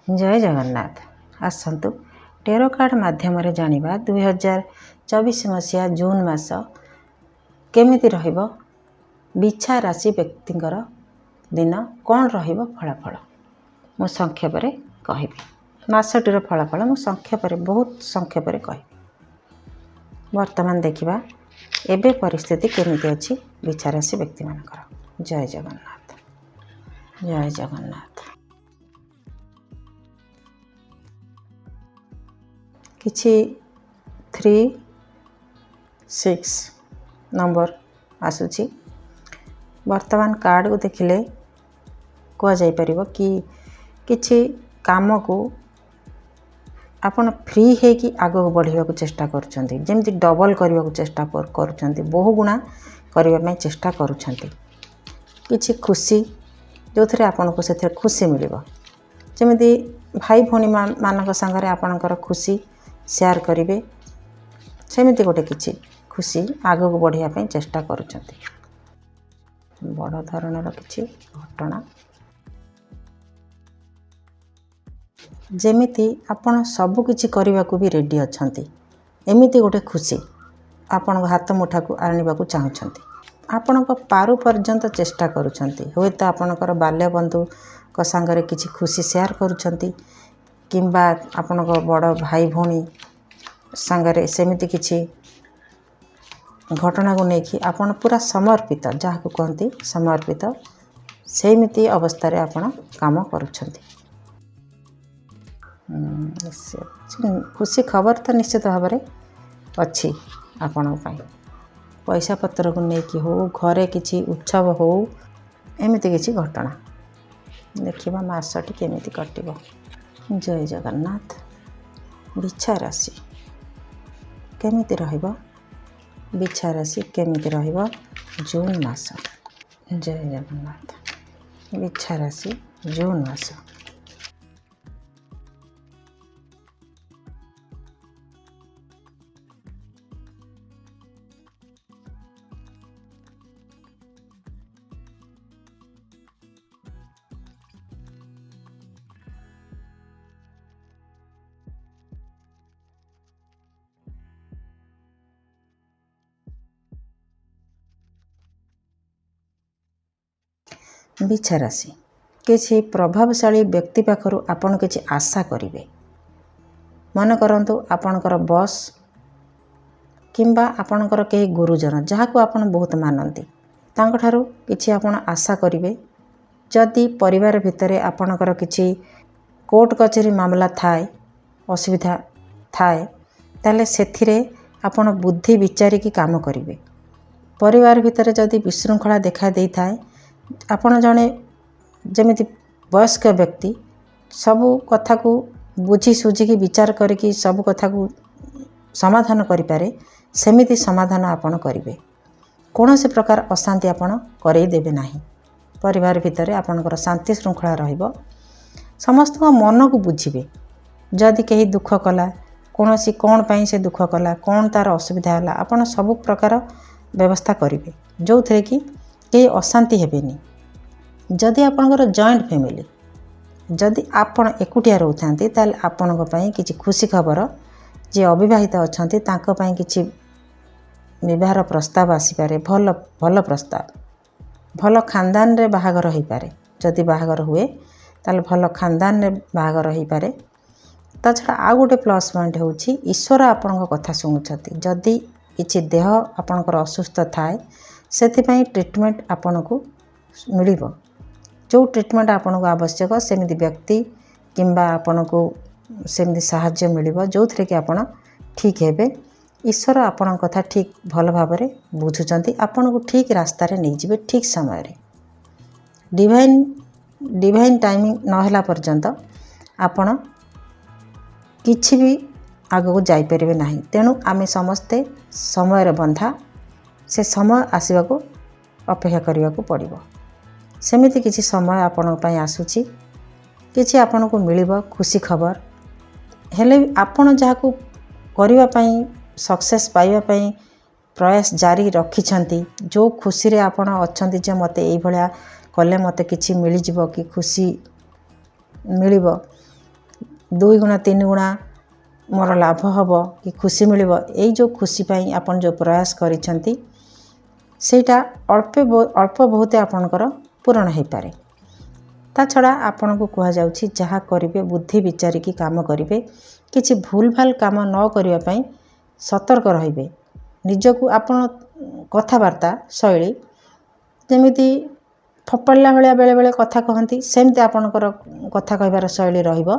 जय Jagannath. आसतु tarot card माध्यम जानिबा 2024 मसीहा जून मास केमिति रहिबो बिछा राशि व्यक्तिंकर दिन कौन रहिबो फलाफल मु संक्षेप रे कहिबी। मासटीर फलाफल मु संक्षेप रे बहुत संक्षेप रे कहिबी। वर्तमान देखिबा एबे परिस्थिति केमिति अछि बिछा राशि व्यक्ति मानकर। जय जगन्नाथ। जय जगन्नाथ। किछि 3, 6 नंबर आसुची। वर्तमान कार्ड को देखिले कह जाई परिबो कि किछि काम को आपण फ्री है कि आगो बढ़िया को चेष्टा करूछंती, जेमति डबल करबा को चेष्टा करूछंती, बहु गुणा करबा में चेष्टा करूछंती। किछि खुशी जो थरे आपण को सेथे खुशी मिलिबो, जेमति भाई भौणी मानक संगरे आपणकर खुशी शेयर करिवे, सेमिति गोटे किछि खुशी आगो को बढ़िया पे चेष्टा करूछंती। बड़ धरणर किछि घटना जेमिति आपण सब किछि करबा को भी रेडी अछंती, एमिति गोटे खुशी आपण हाथ मुठा को आनिबा को चाहुछंती। आपण को पारु पर्यंत चेष्टा करूछंती। होय त आपणकर बाल्य बंधु को संगरे किछि खुशी शेयर करूछंती, किंबा आपण को बड़ भाई भौणी संगरे सेमिति किछि घटना को नेकी आपण पूरा समर्पित, जहा को कहंती समर्पित, सेमिति अवस्था रे आपण काम करूछंती। खुशी खबर तो निश्चित भाव में अच्छी आपण पई। पैसा पत्र को नेकी हो, घरे किछि उत्सव हो, एमिति किछि घटना देखिबा मासटी केमिति कटिबो। जय जगन्नाथ। बिछा राशि केमिति रहिबो, बिछा राशि केमिति रहिबो जून मास। जय जगन्नाथ। बिछा राशि जून मास। बिछा राशि किसी प्रभावशाली व्यक्ति पाखरु आपण किछि आशा करिवे। मन करंतु आपणकर बॉस किंबा आपणकर केही गुरुजन जहा को आपण बहुत मानंती, तांको ठारू किछि आपण आशा करिवे। जदि परिवार भितरे आपणकर किछि कोर्ट कचेरी मामला थाए, असुविधा थाए, ताले सेथिरे आपण बुद्धि विचारी की काम करिवे। परिवार भितरे जदि विशृंखला देखा देई थाए, आपण जने जेमिति वयस्क व्यक्ति सबु कथा को बुझी सुझी की विचार करके सबु कथा को समाधान करि पारे, सेमिति समाधान आपण करिवे। कोनोसी प्रकार अशांति आपण करई देबे नाही। परिवार भितरे आपणकर शांति श्रृंखला रहिबो। समस्त मन को बुझिबे। जदि केही दुख कला, कोनोसी कोन पई से दुख कला, कोन तार असुविधा हला, आपण सबु प्रकार व्यवस्था करिवे, जो थरे कि केही अशांति हेबेनी। जदि आपणकर जॉइंट फैमिली, जदि आपण एकुटिया रहउथांती, ताल आपणक पई किछि खुशी खबर, जे अविवाहित अछंती तांको पई किछि विवाहर प्रस्ताव आसी पारे। भल भल प्रस्ताव, भल खानदान रे बाहागर होई पारे। जदि बाहागर हुए ताल भल खानदान रे बाहागर होई पारे। ता छडा आ गोटे प्लस पॉइंट होउछि ईश्वर आपणक कथा सुनुछथि। जदि किछि देह आपणकर असुस्थ थाए, सेथि पई ट्रीटमेंट आपणको मिलिबो। जो ट्रीटमेंट आपणको आवश्यक सेमिति व्यक्ति किंबा आपणको सेमिति सहाय्य मिलिबो, जो थरे कि आपण ठीक हेबे। ईश्वर आपण कथा ठीक भल भाव रे बुझुचंती, आपणको ठीक रास्ता रे नै जिवे ठीक समय रे। डिवाइन टाइमिंग न होला पर्यंत आपण किछि भी आगो को जाई परिबे नाही। तेनु आमे समस्ते समय रे बंधा, से समय आसीबा को अपेक्षा करिबा को पड़िबो। सेमिति किछि समय आपण पई आसुची, किछि आपण को मिलिबो खुशी खबर। हेले आपण जहा को करिबा पई सक्सेस पाइबा पई प्रयास जारी रखिछंती, जो खुशी रे आपण अछंती जे मते एई भलिया कले मते किछि मिलि जिवो कि खुशी मिलिबो, 2 ଗୁଣା 3 ଗୁଣା ମୋର ଲାଭ ହେବ କି ଖୁସି ମିଳିବ, ଏଇ ଯେଉଁ ଖୁସି ପାଇଁ ଆପଣ ଯେଉଁ ପ୍ରୟାସ କରିଛନ୍ତି ସେଇଟା ଅଳ୍ପ ବହୁତ ଆପଣଙ୍କର ପୂରଣ ହୋଇପାରେ। ତା ଛଡ଼ା ଆପଣଙ୍କୁ କୁହାଯାଉଛି ଯାହା କରିବେ ବୁଦ୍ଧି ବିଚାରିକି କାମ କରିବେ। କିଛି ଭୁଲ ଭାଲ କାମ ନ କରିବା ପାଇଁ ସତର୍କ ରହିବେ। ନିଜକୁ ଆପଣ କଥାବାର୍ତ୍ତା ଶୈଳୀ ଯେମିତି ଫୋପାଡ଼ିଲା ଭଳିଆ ବେଳେବେଳେ କଥା କହନ୍ତି, ସେମିତି ଆପଣଙ୍କର କଥା କହିବାର ଶୈଳୀ ରହିବ।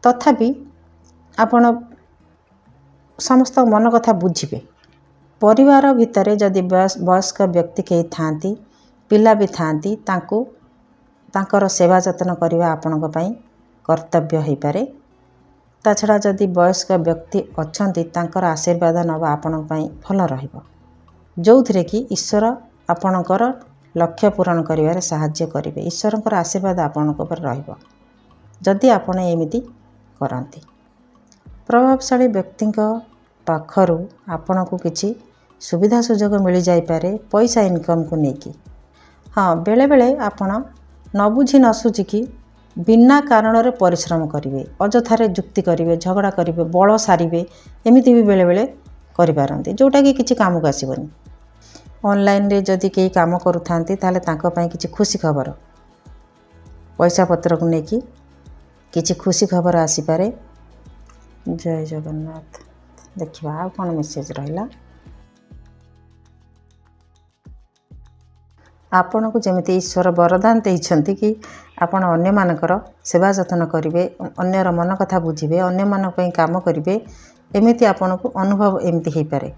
ତଥାପି ଆପଣ ସମସ୍ତଙ୍କ ମନ କଥା ବୁଝିବେ। ପରିବାର ଭିତରେ ଯଦି ବୟସ୍କ ବ୍ୟକ୍ତି କେହି ଥାଆନ୍ତି, ପିଲା ବି ଥାଆନ୍ତି, ତାଙ୍କୁ ତାଙ୍କର ସେବା ଯତ୍ନ କରିବା ଆପଣଙ୍କ ପାଇଁ କର୍ତ୍ତବ୍ୟ ହୋଇପାରେ। ତା ଛଡ଼ା ଯଦି ବୟସ୍କ ବ୍ୟକ୍ତି ଅଛନ୍ତି ତାଙ୍କର ଆଶୀର୍ବାଦ ନେବା ଆପଣଙ୍କ ପାଇଁ ଭଲ ରହିବ, ଯେଉଁଥିରେ କି ଈଶ୍ୱର ଆପଣଙ୍କର ଲକ୍ଷ୍ୟ ପୂରଣ କରିବାରେ ସାହାଯ୍ୟ କରିବେ। ଈଶ୍ୱରଙ୍କର ଆଶୀର୍ବାଦ ଆପଣଙ୍କ ଉପରେ ରହିବ ଯଦି ଆପଣ ଏମିତି କରନ୍ତି। ପ୍ରଭାବଶାଳୀ ବ୍ୟକ୍ତିଙ୍କ ପାଖରୁ ଆପଣଙ୍କୁ କିଛି ସୁବିଧା ସୁଯୋଗ ମିଳିଯାଇପାରେ ପଇସା ଇନକମ୍କୁ ନେଇକି। ହଁ, ବେଳେବେଳେ ଆପଣ ନ ବୁଝି ନ ସୁଝିକି ବିନା କାରଣରେ ପରିଶ୍ରମ କରିବେ, ଅଯଥାରେ ଯୁକ୍ତି କରିବେ, ଝଗଡ଼ା କରିବେ, ବଳ ସାରିବେ, ଏମିତି ବି ବେଳେବେଳେ କରିପାରନ୍ତି ଯେଉଁଟାକି କିଛି କାମକୁ ଆସିବନି। ଅନଲାଇନ୍ରେ ଯଦି କେହି କାମ କରୁଥାନ୍ତି ତାହେଲେ ତାଙ୍କ ପାଇଁ କିଛି ଖୁସି ଖବର, ପଇସା ପତ୍ରକୁ ନେଇକି କିଛି ଖୁସି ଖବର ଆସିପାରେ। ଜୟ ଜଗନ୍ନାଥ। ଦେଖିବା ଆଉ କ'ଣ ମେସେଜ୍ ରହିଲା। ଆପଣଙ୍କୁ ଯେମିତି ଈଶ୍ୱର ବରଦାନ ଦେଇଛନ୍ତି କି ଆପଣ ଅନ୍ୟମାନଙ୍କର ସେବା ଯତ୍ନ କରିବେ, ଅନ୍ୟର ମନ କଥା ବୁଝିବେ, ଅନ୍ୟମାନଙ୍କ ପାଇଁ କାମ କରିବେ, ଏମିତି ଆପଣଙ୍କୁ ଅନୁଭବ ଏମିତି ହୋଇପାରେ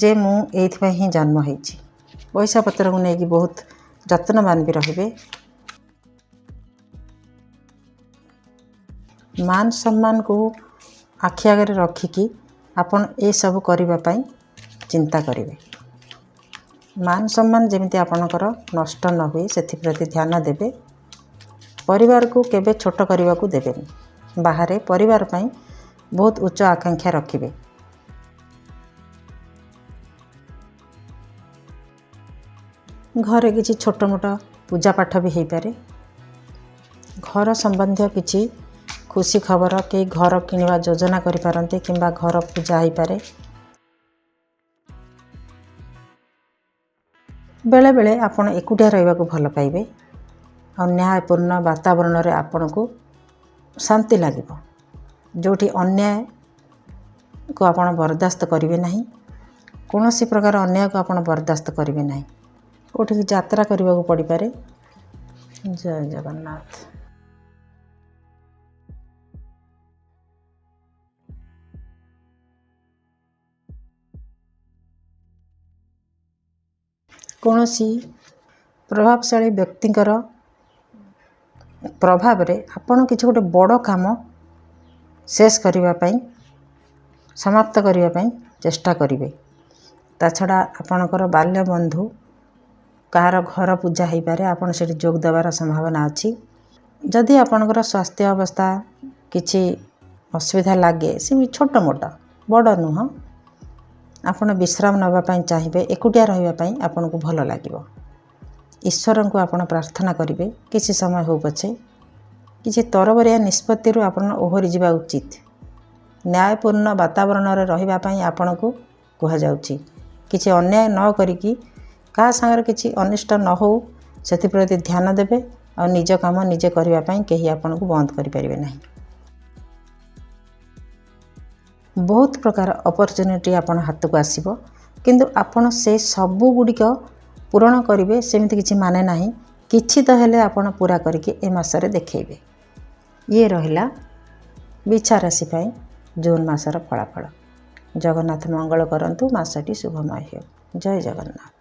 ଯେ ମୁଁ ଏଇଥିପାଇଁ ହିଁ ଜନ୍ମ ହେଇଛି। ପଇସା ପତ୍ରକୁ ନେଇକି ବହୁତ ଯତ୍ନବାନ ବି ରହିବେ। ମାନ ସମ୍ମାନକୁ ଆଖି ଆଗରେ ରଖିକି ଆପଣ ଏସବୁ କରିବା ପାଇଁ ଚିନ୍ତା କରିବେ। ମାନ ସମ୍ମାନ ଯେମିତି ଆପଣଙ୍କର ନଷ୍ଟ ନ ହୁଏ ସେଥିପ୍ରତି ଧ୍ୟାନ ଦେବେ। ପରିବାରକୁ କେବେ ଛୋଟ କରିବାକୁ ଦେବେନି। ବାହାରେ ପରିବାର ପାଇଁ ବହୁତ ଉଚ୍ଚ ଆକାଂକ୍ଷା ରଖିବେ। ଘରେ କିଛି ଛୋଟ ମୋଟ ପୂଜାପାଠ ବି ହୋଇପାରେ। ଘର ସମ୍ବନ୍ଧୀୟ କିଛି ଖୁସି ଖବର, କେହି ଘର କିଣିବା ଯୋଜନା କରିପାରନ୍ତି କିମ୍ବା ଘର ପୂଜା ହୋଇପାରେ। ବେଳେବେଳେ ଆପଣ ଏକୁଟିଆ ରହିବାକୁ ଭଲ ପାଇବେ ଆଉ ନ୍ୟାୟପୂର୍ଣ୍ଣ ବାତାବରଣରେ ଆପଣଙ୍କୁ ଶାନ୍ତି ଲାଗିବ, ଯେଉଁଠି ଅନ୍ୟାୟକୁ ଆପଣ ବରଦାସ୍ତ କରିବେ ନାହିଁ। କୌଣସି ପ୍ରକାର ଅନ୍ୟାୟକୁ ଆପଣ ବରଦାସ୍ତ କରିବେ ନାହିଁ। କେଉଁଠିକି ଯାତ୍ରା କରିବାକୁ ପଡ଼ିପାରେ। ଜୟ ଜଗନ୍ନାଥ। କୌଣସି ପ୍ରଭାବଶାଳୀ ବ୍ୟକ୍ତିଙ୍କର ପ୍ରଭାବରେ ଆପଣ କିଛି ଗୋଟେ ବଡ଼ କାମ ଶେଷ କରିବା ପାଇଁ, ସମାପ୍ତ କରିବା ପାଇଁ ଚେଷ୍ଟା କରିବେ। ତା ଛଡ଼ା ଆପଣଙ୍କର ବାଲ୍ୟ ବନ୍ଧୁ କାହାର ଘର ପୂଜା ହୋଇପାରେ, ଆପଣ ସେଠି ଯୋଗ ଦେବାର ସମ୍ଭାବନା ଅଛି। ଯଦି ଆପଣଙ୍କର ସ୍ୱାସ୍ଥ୍ୟ ଅବସ୍ଥା କିଛି ଅସୁବିଧା ଲାଗେ, ସେମିତି ଛୋଟ ମୋଟ, ବଡ଼ ନୁହଁ, ଆପଣ ବିଶ୍ରାମ ନେବା ପାଇଁ ଚାହିଁବେ, ଏକୁଟିଆ ରହିବା ପାଇଁ ଆପଣଙ୍କୁ ଭଲ ଲାଗିବ। ଈଶ୍ୱରଙ୍କୁ ଆପଣ ପ୍ରାର୍ଥନା କରିବେ କିଛି ସମୟ ହେଉ ପଛେ। କିଛି ତରବରିଆ ନିଷ୍ପତ୍ତିରୁ ଆପଣ ଓହରି ଯିବା ଉଚିତ। ନ୍ୟାୟପୂର୍ଣ୍ଣ ବାତାବରଣରେ ରହିବା ପାଇଁ ଆପଣଙ୍କୁ କୁହାଯାଉଛି। କିଛି ଅନ୍ୟାୟ ନ କରିକି କାହା ସାଙ୍ଗରେ କିଛି ଅନିଷ୍ଟ ନ ହେଉ ସେଥିପ୍ରତି ଧ୍ୟାନ ଦେବେ ଆଉ ନିଜ କାମ ନିଜେ କରିବା ପାଇଁ କେହି ଆପଣଙ୍କୁ ବନ୍ଦ କରିପାରିବେ ନାହିଁ। ବହୁତ ପ୍ରକାର ଅପରଚ୍ୟୁନିଟି ଆପଣ ହାତକୁ ଆସିବ, କିନ୍ତୁ ଆପଣ ସେ ସବୁଗୁଡ଼ିକ ପୂରଣ କରିବେ ସେମିତି କିଛି ମାନେ ନାହିଁ। କିଛି ତ ହେଲେ ଆପଣ ପୁରା କରିକି ଏ ମାସରେ ଦେଖେଇବେ। ଇଏ ରହିଲା ବିଛା ରାଶି ପାଇଁ ଜୁନ୍ ମାସର ଫଳାଫଳ। ଜଗନ୍ନାଥ ମଙ୍ଗଳ କରନ୍ତୁ, ମାସଟି ଶୁଭମୟ ହେଉ। ଜୟ ଜଗନ୍ନାଥ।